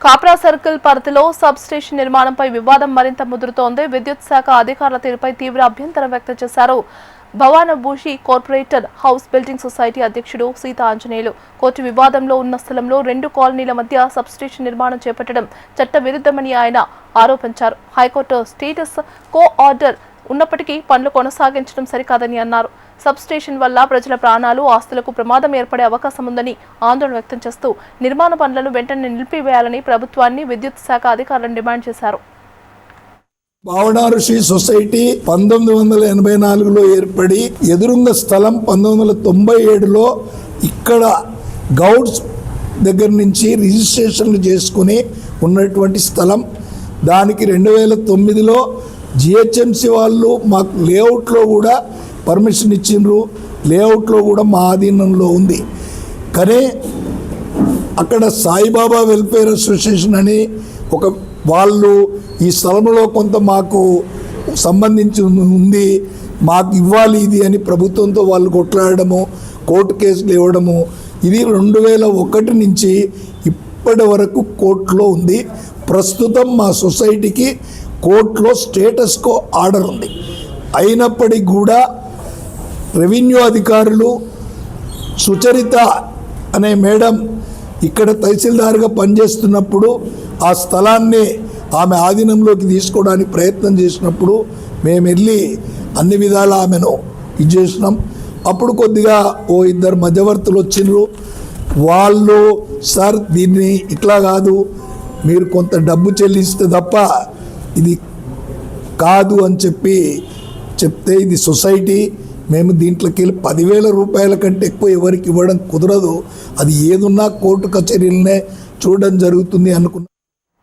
Kapra circle పరిధిలో sub station నిర్మాణంపై వివాదం మరింత ముదురుతోంది. విద్యుత్ శాఖ అధికారుల తీరుపై తీవ్ర అభ్యంతరం వ్యక్తం చేశారు. భవానభూషి కార్పొరేటర్ హౌస్ బిల్డింగ్ సొసైటీ అధ్యక్షుడు సీతా ఆంజనేయులు కోర్టు వివాదంలో ఉన్న స్థలంలో 2 కాలనీల మధ్య సబ్ స్టేషన్ నిర్మాణం చేపట్టడం చట్ట విరుద్ధమని ఆయన ఆరోపించారు. హైకోర్టు స్టేటస్ కో ఆర్డర్ ఉన్నప్పటికీ పనులు కొనసాగించడం సరికాదని అన్నారు. సబ్ స్టేషన్ వల్ల ప్రజల ప్రాణాలు ఆస్తులకు ప్రమాదం ఏర్పడే అవకాశం ఉందని ఆందోళన వ్యక్తం చేస్తూ నిర్మాణ పనులను వెంటనే నిలిపివేయాలని ప్రభుత్వాన్ని విద్యుత్ శాఖ అధికారులను డిమాండ్ చేశారు. భావనారుషి సొసైటీ 1984లో ఏర్పడి ఎదురుంగ స్థలం 1997లో ఇక్కడ గౌడ్స్ దగ్గర నుంచి రిజిస్ట్రేషన్లు చేసుకుని ఉన్నటువంటి స్థలం. దానికి 2009లో జిహెచ్ఎంసి వాళ్ళు మాకు లేఅవుట్లో కూడా పర్మిషన్ ఇచ్చిండ్రు. లేఅవుట్లో కూడా మా ఆధీనంలో ఉంది. కానీ అక్కడ సాయిబాబా వెల్ఫేర్ అసోసియేషన్ అని ఒక వాళ్ళు ఈ స్థలంలో కొంత మాకు సంబంధించి ఉంది, మాకు ఇవ్వాలి ఇది అని ప్రభుత్వంతో వాళ్ళు కొట్లాడము, కోర్టు కేసులు ఇవ్వడము, ఇది 2001 నుంచి ఇప్పటి వరకు కోర్టులో ఉంది. ప్రస్తుతం మా సొసైటీకి కోర్టులో స్టేటస్ కో ఆర్డర్ ఉంది. అయినప్పటికీ కూడా రెవెన్యూ అధికారులు సుచరిత అనే మేడం ఇక్కడ తహసీల్దార్గా పనిచేస్తున్నప్పుడు ఆ స్థలాన్ని ఆమె ఆధీనంలోకి తీసుకోవడానికి ప్రయత్నం చేసినప్పుడు మేము వెళ్ళి అన్ని విధాల ఆమెను ఇది చేసినాం. అప్పుడు కొద్దిగా 2 మధ్యవర్తులు వచ్చిండ్రు. వాళ్ళు సార్ దీన్ని ఇట్లా కాదు, మీరు కొంత డబ్బు చెల్లిస్తే తప్ప ఇది కాదు అని చెప్తే ఇది సొసైటీ, మేము దీంట్లోకి వెళ్ళి 10,000 రూపాయల కంటే ఎక్కువ ఎవరికి ఇవ్వడం కుదరదు, అది ఏదున్నా కోర్టు కచేరీలనే చూడడం జరుగుతుంది అనుకున్నాం.